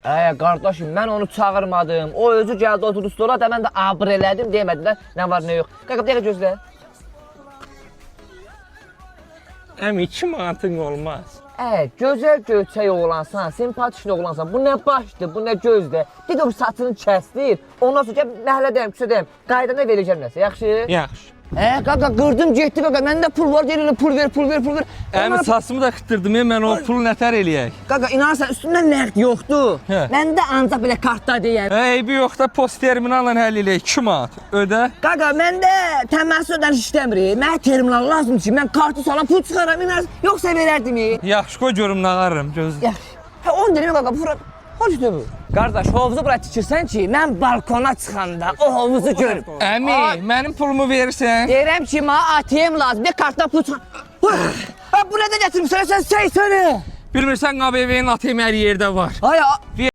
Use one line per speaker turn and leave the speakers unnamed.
Qardaşım, mən onu çağırmadım. O özü gəldi oturdu stola da mən də abr elədim, demədilər. Nə var, nə yox. Qaqa, bir dəqiqə gözlə.
Əmi 2 manatın olmaz.
Gözəl göyçək oğlansan, simpatik oğlansan. Bu nə başdır, bu nə gözdür. Bir də bu saçını kəsdir. Ondan sonra məhəllədəyəm, küçədəyəm. Qaydana verəcəm nəsə, yaxşı?
Yaxşı.
Qaqa, qırdım, getdi qaqa. Məndə pul var, deyirlər, pul ver.
Əmi saçımı da xıtırdım, mən o pulu nətər eləyək?
Qaqa, inanırsan, üstündə nəqd yoxdur.
Hə.
Məndə ancaq belə kartda deyəm.
Eybi yox da post terminalla həll eləyək, 2 manat. Ödə.
Qaqa, məndə təməssü ödəniş işləmir. Mənə terminal lazımdır ki, mən kartı salam, pul çıxaram, inanırsan, yoxsa verərdim.
Yaxşı, qoy görüm nağarırım, gözlə.
Yaxşı. 10 deyirəm qaqa, bura. Hoşdur bu. Qardaş, hovuzu bura tikirsən ki, mən balkona çıxanda o hovuzu görüm.
Əmi, mənim pulumu verirsən?
Deyirəm ki, mənə ATM lazım, bir kartdan pul çıxar. Bu nədə gətirmişsən, sən sənə?
Bilmirsən, ABV-nin ATM hər yerdə var.
Ay,